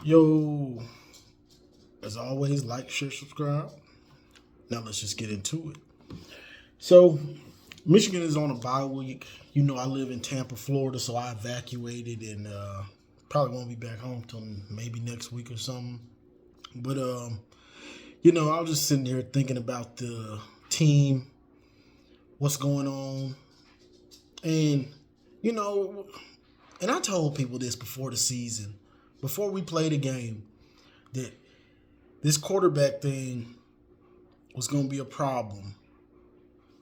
Yo, as always, like, share, subscribe. Now let's just get into it. So, Michigan is on a bye week. You know, I live in Tampa, Florida, so I evacuated and probably won't be back home till maybe next week or something. But, I was just sitting here thinking about the team, what's going on. And, and I told people this before the season, before we played a game, that this quarterback thing was going to be a problem.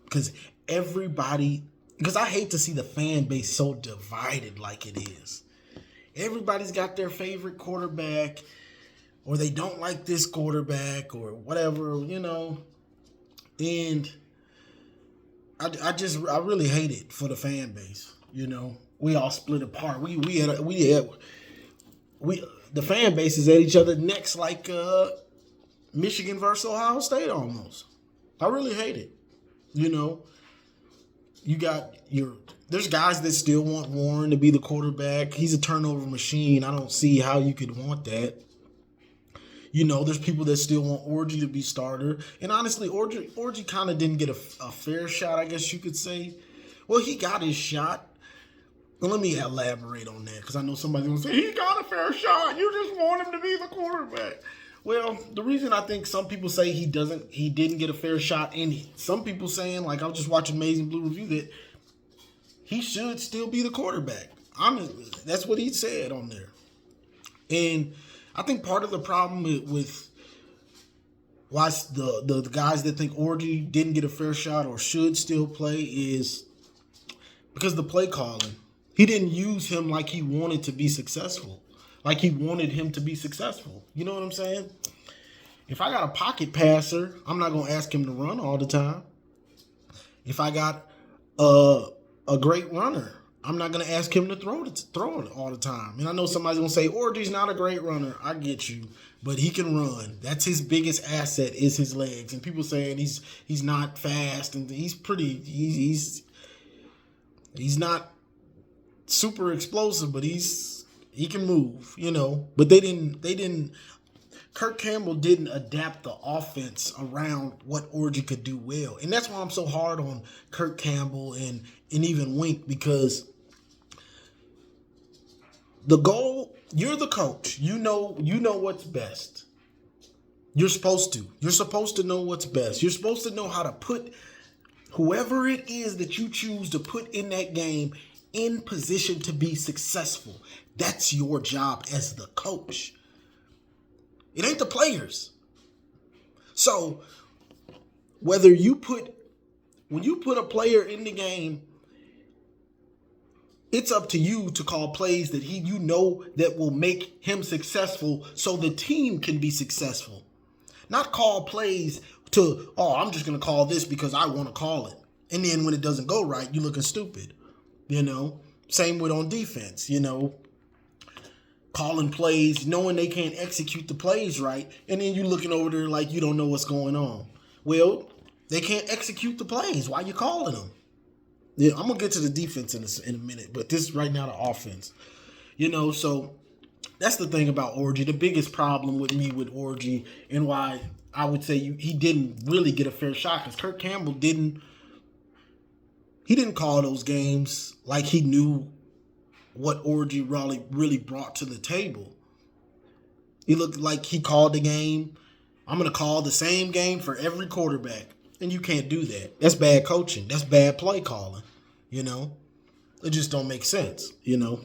Because I hate to see the fan base so divided like it is. Everybody's got their favorite quarterback, or they don't like this quarterback, or whatever, And I really hate it for the fan base. We all split apart. The fan base is at each other necks like Michigan versus Ohio State almost. I really hate it. There's guys that still want Warren to be the quarterback. He's a turnover machine. I don't see how you could want that. There's people that still want Orji to be starter. And honestly, Orji kind of didn't get a fair shot, I guess you could say. Well, he got his shot. Well, let me elaborate on that, because I know somebody's going to say, he got a fair shot. You just want him to be the quarterback. Well, the reason I think some people say he didn't get a fair shot, and some people saying, like I was just watching Amazing Blue Review, that he should still be the quarterback. Honestly, that's what he said on there. And I think part of the problem with why the guys that think Orji didn't get a fair shot or should still play is because of the play calling. He didn't use him like he wanted to be successful. Like he wanted him to be successful. You know what I'm saying? If I got a pocket passer, I'm not going to ask him to run all the time. If I got a great runner, I'm not going to ask him to throw it all the time. And I know somebody's going to say, Orji's not a great runner. I get you. But he can run. That's his biggest asset is his legs. And people saying he's not fast and he's not super explosive, but he can move, But they didn't. Kirk Campbell didn't adapt the offense around what Orji could do well, and that's why I'm so hard on Kirk Campbell and even Wink, because the goal. You're the coach. You know what's best. You're supposed to know what's best. You're supposed to know how to put whoever it is that you choose to put in that game in position to be successful. That's your job as the coach. It ain't the players. So when you put a player in the game, it's up to you to call plays that that will make him successful so the team can be successful. Not call plays I'm just going to call this because I want to call it. And then when it doesn't go right, you're looking stupid. Same with on defense, calling plays, knowing they can't execute the plays right, and then you're looking over there like you don't know what's going on. Well, they can't execute the plays. Why are you calling them? Yeah, I'm going to get to the defense in a minute, but this is right now the offense. So that's the thing about Orji. The biggest problem with me with Orji and why I would say he didn't really get a fair shot, because Kirk Campbell didn't call those games like he knew what Orji really brought to the table. He looked like he called the game. I'm going to call the same game for every quarterback. And you can't do that. That's bad coaching. That's bad play calling. It just don't make sense.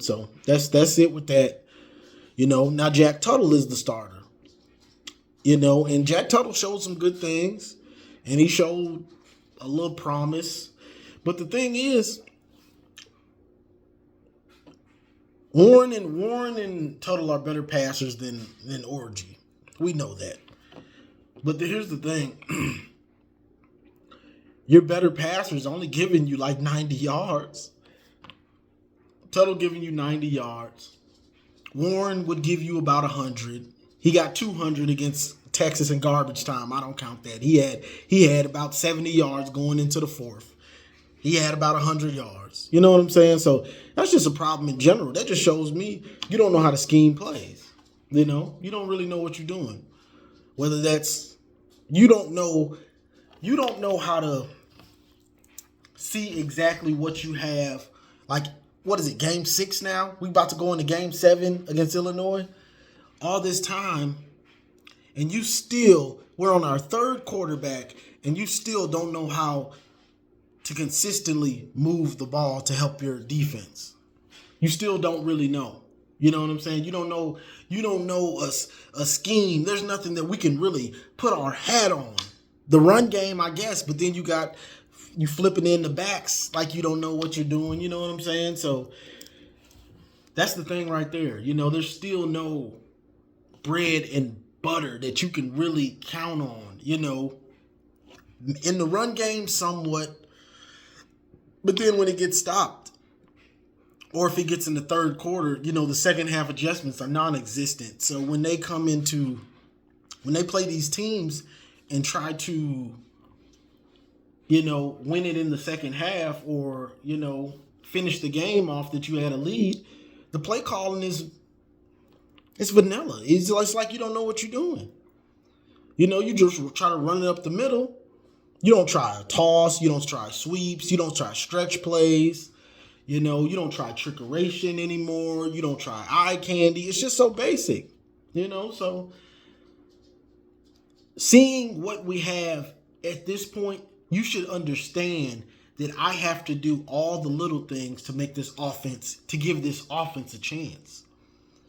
So that's it with that. Now Jack Tuttle is the starter. And Jack Tuttle showed some good things. And he showed a little promise. But the thing is, Warren and Tuttle are better passers than Orji. We know that. But here's the thing. Your better passers only giving you like 90 yards. Tuttle giving you 90 yards. Warren would give you about 100. He got 200 against Texas in garbage time. I don't count that. He had about 70 yards going into the fourth. He had about 100 yards. You know what I'm saying? So that's just a problem in general. That just shows me you don't know how to scheme plays. You know, you don't really know what you're doing. Whether that's you don't know how to see exactly what you have. Like, what is it, game 6 now? We about to go into game 7 against Illinois. All this time, and we're on our third quarterback, and you still don't know how to consistently move the ball to help your defense. You still don't really know. You know what I'm saying? You don't know a scheme. There's nothing that we can really put our hat on. The run game, I guess, but then you flipping in the backs like you don't know what you're doing. You know what I'm saying? So that's the thing right there. You know, there's still no bread and butter that you can really count on. You know, in the run game, somewhat, but then when it gets stopped, or if it gets in the third quarter, you know, the second half adjustments are non-existent. So when they play these teams and try to, you know, win it in the second half, or, you know, finish the game off that you had a lead, the play calling it's vanilla. It's like you don't know what you're doing. You know, you just try to run it up the middle. You don't try a toss. You don't try sweeps. You don't try stretch plays. You know, you don't try trickeration anymore. You don't try eye candy. It's just so basic. You know, so seeing what we have at this point, you should understand that I have to do all the little things to make this offense, to give this offense a chance.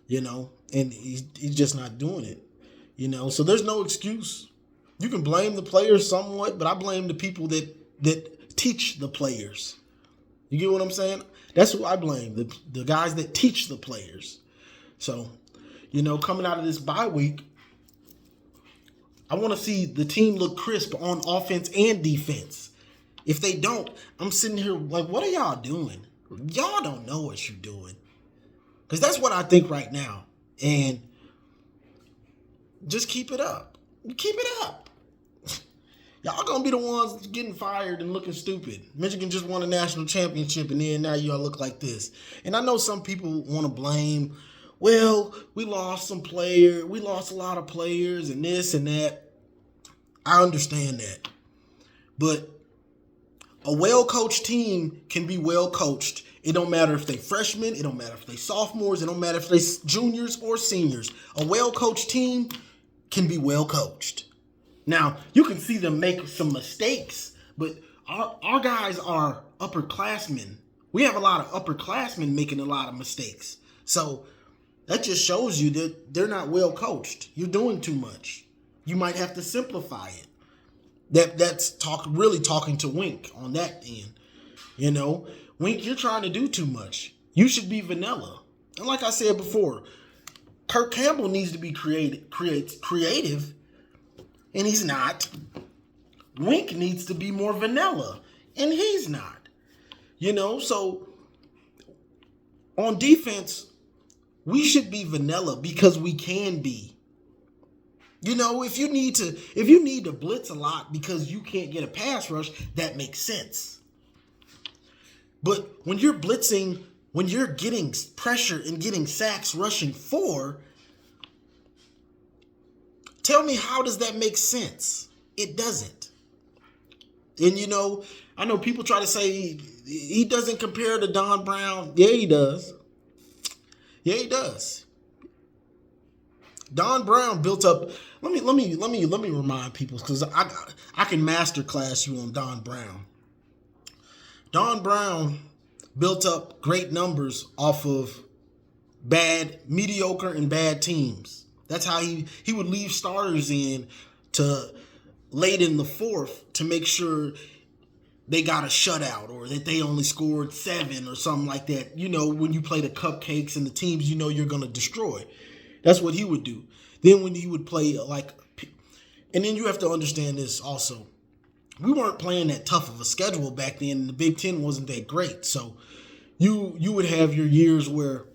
You know, and he's just not doing it. You know, so there's no excuse. You can blame the players somewhat, but I blame the people that teach the players. You get what I'm saying? That's who I blame, the guys that teach the players. So, you know, coming out of this bye week, I want to see the team look crisp on offense and defense. If they don't, I'm sitting here like, what are y'all doing? Y'all don't know what you're doing. Because that's what I think right now. And just keep it up. Keep it up. Y'all gonna be the ones getting fired and looking stupid. Michigan just won a national championship, and then now y'all look like this. And I know some people want to blame, well, we lost a lot of players and this and that. I understand that. But a well-coached team can be well-coached. It don't matter if they freshmen, it don't matter if they sophomores, it don't matter if they juniors or seniors. A well-coached team can be well-coached. Now, you can see them make some mistakes, but our guys are upperclassmen. We have a lot of upperclassmen making a lot of mistakes. So that just shows you that they're not well coached. You're doing too much. You might have to simplify it. That's really talking to Wink on that end. You know, Wink, you're trying to do too much. You should be vanilla. And like I said before, Kirk Campbell needs to be creative. And he's not. Wink needs to be more vanilla, and he's not. You know, so on defense, we should be vanilla because we can be. You know, if you need to blitz a lot because you can't get a pass rush, that makes sense. But when you're blitzing, when you're getting pressure and getting sacks rushing 4, tell me, how does that make sense? It doesn't. And, you know, I know people try to say he doesn't compare to Don Brown. Yeah, he does. Yeah, he does. Don Brown built up. Let me remind people, because I can masterclass you on Don Brown. Don Brown built up great numbers off of mediocre and bad teams. That's how he would leave starters in to late in the 4th to make sure they got a shutout or that they only scored 7 or something like that. You know, when you play the cupcakes and the teams you know you're going to destroy. That's what he would do. Then when he would play and then you have to understand this also. We weren't playing that tough of a schedule back then, and the Big Ten wasn't that great. So you would have your years where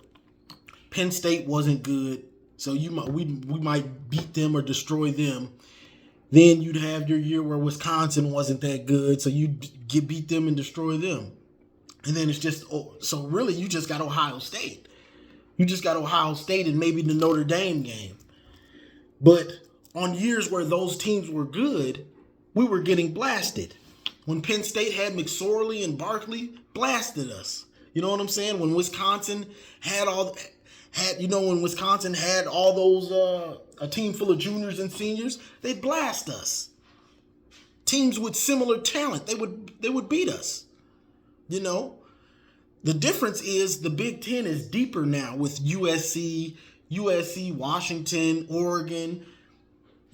Penn State wasn't good. So we might beat them or destroy them. Then you'd have your year where Wisconsin wasn't that good, so you'd beat them and destroy them. And then it's just, so really you just got Ohio State. You just got Ohio State and maybe the Notre Dame game. But on years where those teams were good, we were getting blasted. When Penn State had McSorley and Barkley, blasted us. You know what I'm saying? When Wisconsin had when Wisconsin had all those a team full of juniors and seniors, they'd blast us. Teams with similar talent, they would beat us. You know? The difference is the Big Ten is deeper now with USC, Washington, Oregon,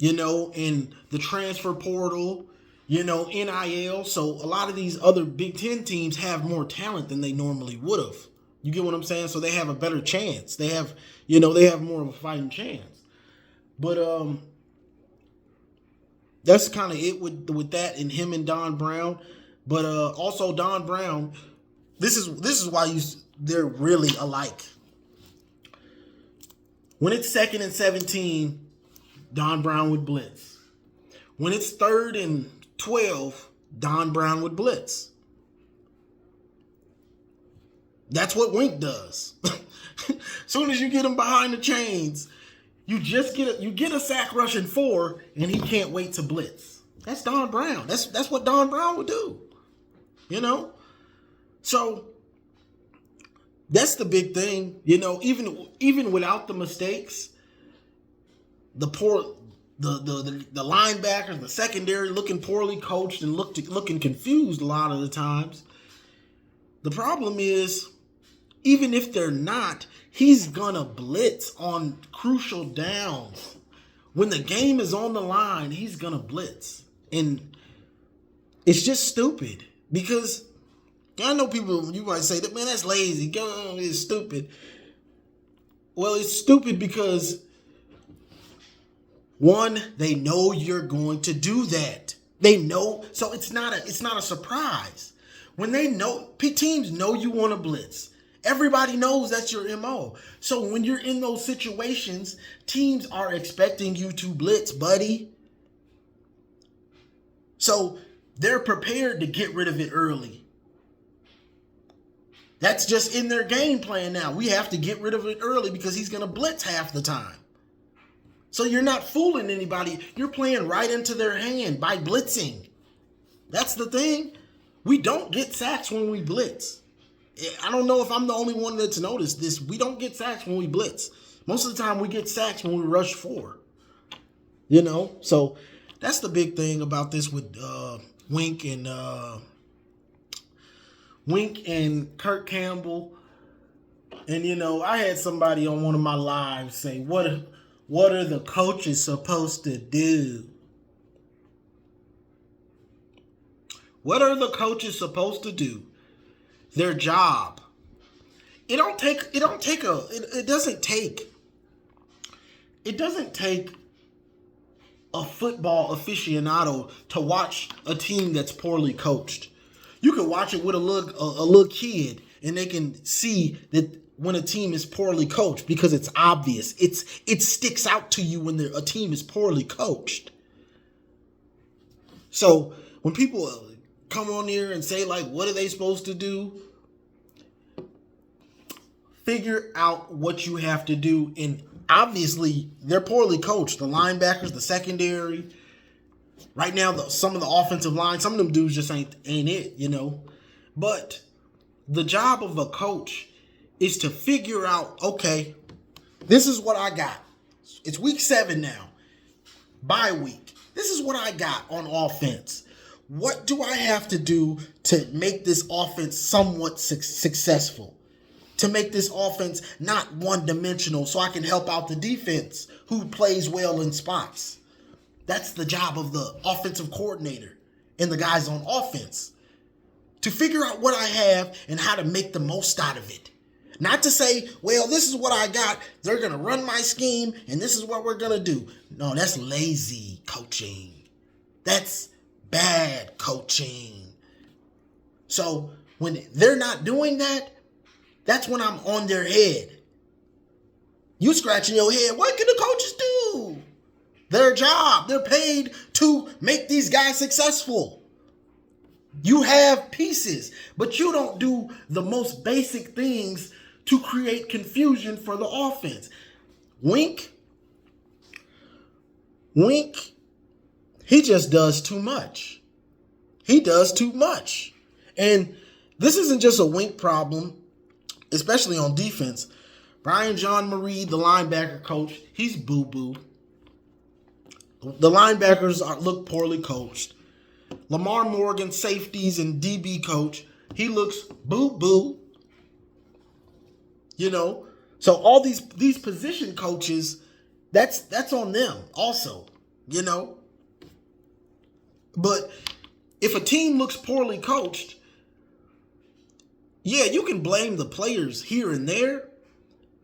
and the transfer portal, NIL. So a lot of these other Big Ten teams have more talent than they normally would have. You get what I'm saying? So they have a better chance. They have more of a fighting chance. But that's kind of it with that and him and Don Brown. But also Don Brown, this is why they're really alike. When it's 2nd and 17, Don Brown would blitz. When it's 3rd and 12, Don Brown would blitz. That's what Wink does. Soon as you get him behind the chains, you get a sack rushing 4, and he can't wait to blitz. That's Don Brown. That's what Don Brown would do. So that's the big thing. Even without the mistakes, the linebackers, the secondary looking poorly coached and looking confused a lot of the times. The problem is, even if they're not, he's gonna blitz on crucial downs. When the game is on the line, he's gonna blitz. And it's just stupid because I know people, you might say that, man, that's lazy. It's stupid. Well, it's stupid because, one, they know you're going to do that. They know, so it's not a surprise. When they know, teams know you want to blitz. Everybody knows that's your MO. So when you're in those situations, teams are expecting you to blitz, buddy. So they're prepared to get rid of it early. That's just in their game plan now. We have to get rid of it early because he's going to blitz half the time. So you're not fooling anybody. You're playing right into their hand by blitzing. That's the thing. We don't get sacks when we blitz. I don't know if I'm the only one that's noticed this. We don't get sacks when we blitz. Most of the time we get sacks when we rush 4. So that's the big thing about this with Wink and Kirk Campbell. And I had somebody on one of my lives say, what are the coaches supposed to do? What are the coaches supposed to do? Their job. It doesn't take a football aficionado to watch a team that's poorly coached. You can watch it with a little kid, and they can see that when a team is poorly coached because it's obvious. It sticks out to you when a team is poorly coached. So when people come on here and say, like, what are they supposed to do? Figure out what you have to do. And obviously, they're poorly coached. The linebackers, the secondary. Right now, some of the offensive line, some of them dudes just ain't it, But the job of a coach is to figure out, okay, this is what I got. It's week 7 now. Bye week. This is what I got on offense. What do I have to do to make this offense somewhat successful? To make this offense not one-dimensional so I can help out the defense who plays well in spots. That's the job of the offensive coordinator and the guys on offense. To figure out what I have and how to make the most out of it. Not to say, well, this is what I got. They're going to run my scheme and this is what we're going to do. No, that's lazy coaching. That's bad coaching. So when they're not doing that, that's when I'm on their head. You scratching your head. What can the coaches do? Their job. They're paid to make these guys successful. You have pieces, but you don't do the most basic things to create confusion for the offense. Wink, he just does too much. He does too much. And this isn't just a Wink problem, especially on defense. Brian Jean-Mary, the linebacker coach, he's boo-boo. The linebackers look poorly coached. Lamar Morgan, safeties and DB coach, he looks boo-boo. You know, so all these position coaches, that's on them also, you know. But if a team looks poorly coached, yeah, you can blame the players here and there,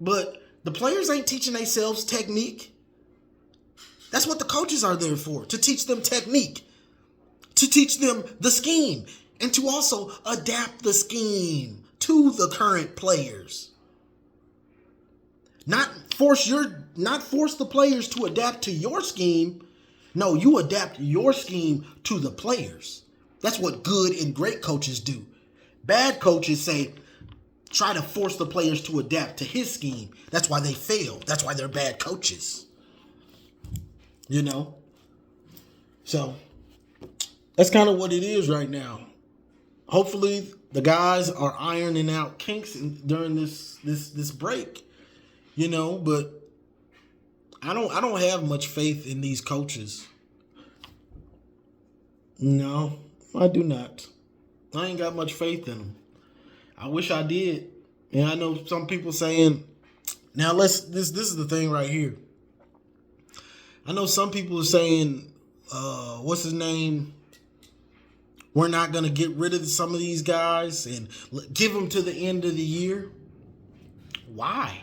but the players ain't teaching themselves technique. That's what the coaches are there for, to teach them technique, to teach them the scheme, and to also adapt the scheme to the current players. Not force the players to adapt to your scheme. No, you adapt your scheme to the players. That's what good and great coaches do. Bad coaches say, try to force the players to adapt to his scheme. That's why they fail. That's why they're bad coaches. You know? So, that's kind of what it is right now. Hopefully, the guys are ironing out kinks during this break. You know, but I don't have much faith in these coaches. No, I do not. I ain't got much faith in them. I wish I did. And I know some people saying, now this is the thing right here. I know some people are saying, what's his name? We're not going to get rid of some of these guys and give them to the end of the year. Why?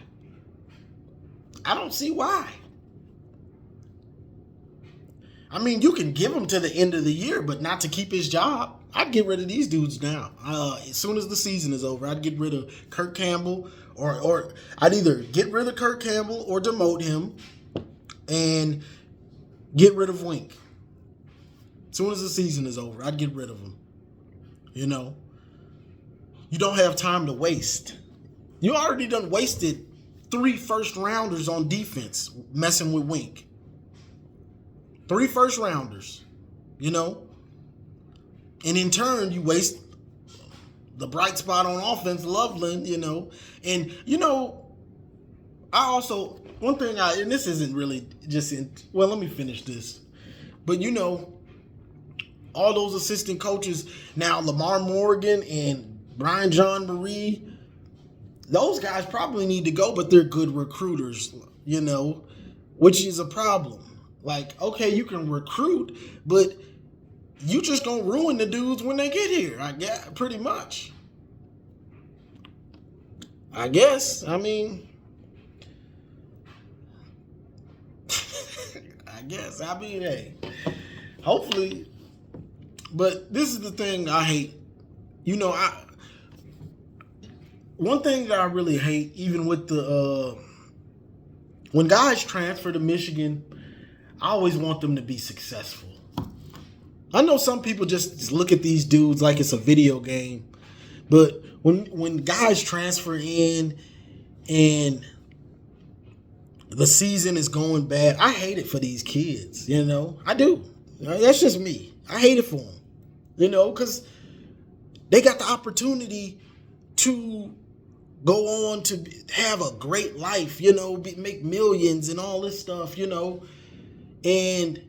I don't see why. I mean, you can give him to the end of the year, but not to keep his job. I'd get rid of these dudes now. As soon as the season is over, I'd get rid of Kirk Campbell, or I'd either get rid of Kirk Campbell or demote him and get rid of Wink. As soon as the season is over, I'd get rid of him. You know, you don't have time to waste. You already done wasted 3 first-rounders on defense messing with Wink. 3 first-rounders, you know. And in turn, you waste the bright spot on offense, Loveland, you know. And, you know, I also, one thing and this isn't really just well, let me finish this. But, you know, all those assistant coaches, now Lamar Morgan and Brian Jean-Mary, those guys probably need to go, but they're good recruiters, you know, which is a problem. Like, okay, you can recruit, but you just gonna ruin the dudes when they get here, I guess, pretty much. I guess. I mean, hey, hopefully. But this is the thing I hate. You know, one thing that I really hate, even with when guys transfer to Michigan, I always want them to be successful. I know some people just look at these dudes like it's a video game, but when guys transfer in and the season is going bad, I hate it for these kids, you know? I do. That's just me. I hate it for them, you know, because they got the opportunity to go on to have a great life, you know, make millions and all this stuff, you know, and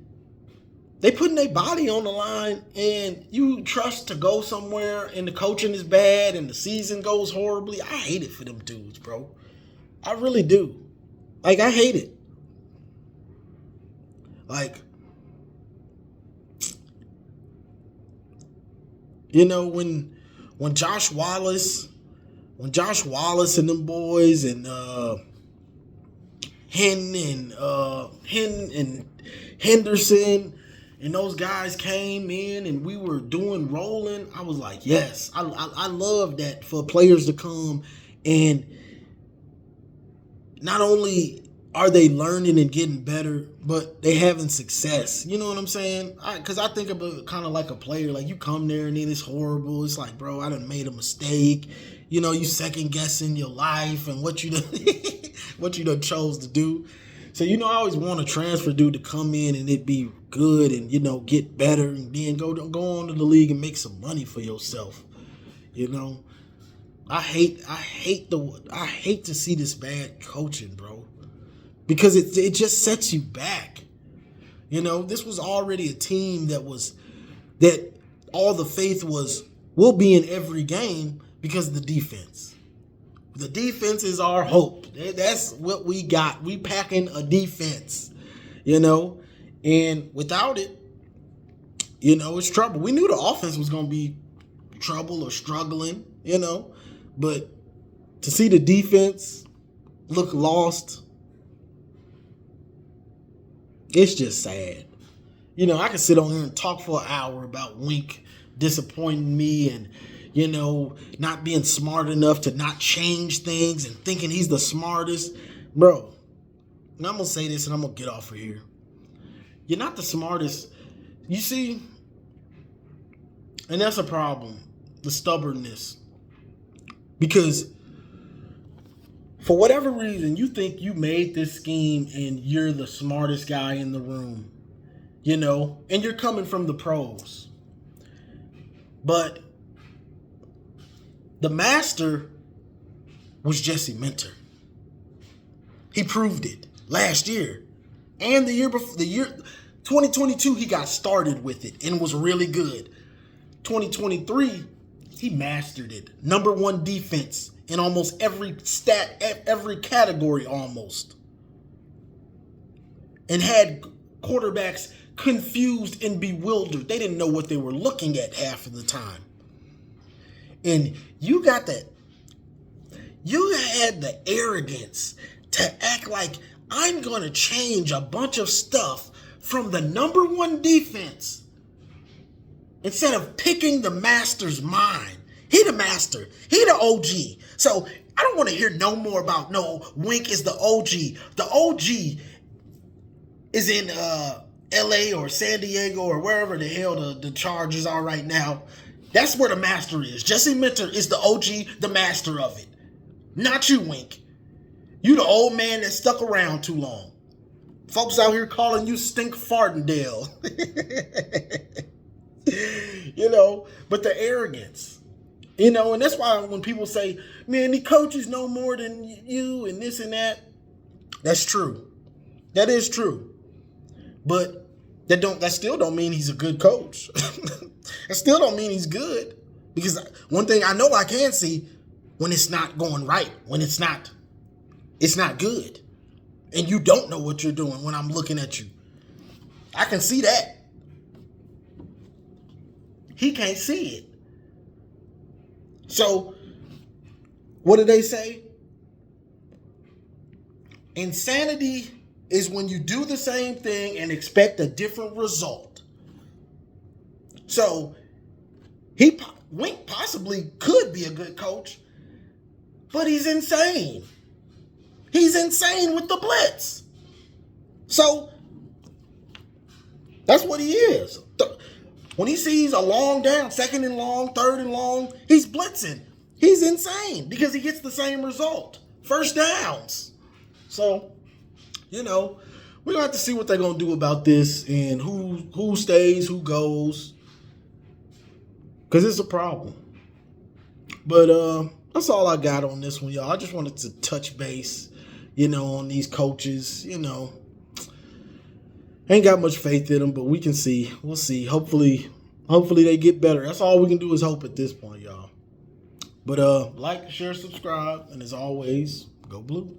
they putting their body on the line, and you trust to go somewhere and the coaching is bad and the season goes horribly. I hate it for them dudes, bro. I really do. Like, I hate it. Like, you know, when Josh Wallace and them boys and Hen and Henderson and those guys came in and we were doing rolling, I was like, yes, I love that for players to come and not only are they learning and getting better, but they having success. You know what I'm saying? Because I think about kind of like a player. Like, you come there and then it's horrible. It's like, bro, I done made a mistake. You second guessing your life and what you done, what you done chose to do. So, I always want a transfer dude to come in and it be good and, get better and then go on to the league and make some money for yourself. I hate to see this bad coaching, bro, because it just sets you back. This was already a team that all the faith was, we'll be in every game because of the defense. The defense is our hope. That's what we got. We packing a defense, and without it, it's trouble. We knew the offense was going to be trouble or struggling, but to see the defense look lost, it's just sad. I can sit on here and talk for an hour about Wink disappointing me and, not being smart enough to not change things and thinking he's the smartest. Bro, and I'm going to say this and I'm going to get off of here. You're not the smartest. You see, and that's a problem, the stubbornness. Because for whatever reason, you think you made this scheme and you're the smartest guy in the room, and you're coming from the pros. But the master was Jesse Minter. He proved it last year. And the year before, 2022, he got started with it and was really good. 2023, he mastered it. Number one defense in almost every stat, every category almost. And had quarterbacks confused and bewildered. They didn't know what they were looking at half of the time. And you had the arrogance to act like I'm going to change a bunch of stuff from the number one defense instead of picking the master's mind. He the master. He the OG. So I don't want to hear no more about Wink is the OG. The OG is in LA or San Diego or wherever the hell the Chargers are right now. That's where the master is. Jesse Minter is the OG, the master of it. Not you, Wink. You the old man that stuck around too long. Folks out here calling you Stink Fartendale. But the arrogance. And that's why when people say, man, the coaches know more than you and this and that. That's true. That is true. But that still don't mean he's a good coach. That still don't mean he's good. Because one thing I know I can see, when it's not going right, when it's not good. And you don't know what you're doing when I'm looking at you. I can see that. He can't see it. So, what do they say? Insanity is when you do the same thing and expect a different result. So, Wink possibly could be a good coach, but he's insane. He's insane with the blitz. So, that's what he is. When he sees a long down, second and long, third and long, he's blitzing. He's insane because he gets the same result. First downs. So, we're going to have to see what they're going to do about this and who stays, who goes. Because it's a problem. But that's all I got on this one, y'all. I just wanted to touch base, on these coaches, Ain't got much faith in them, but we can see. We'll see. Hopefully they get better. That's all we can do is hope at this point, y'all. But like, share, subscribe, and as always, go blue.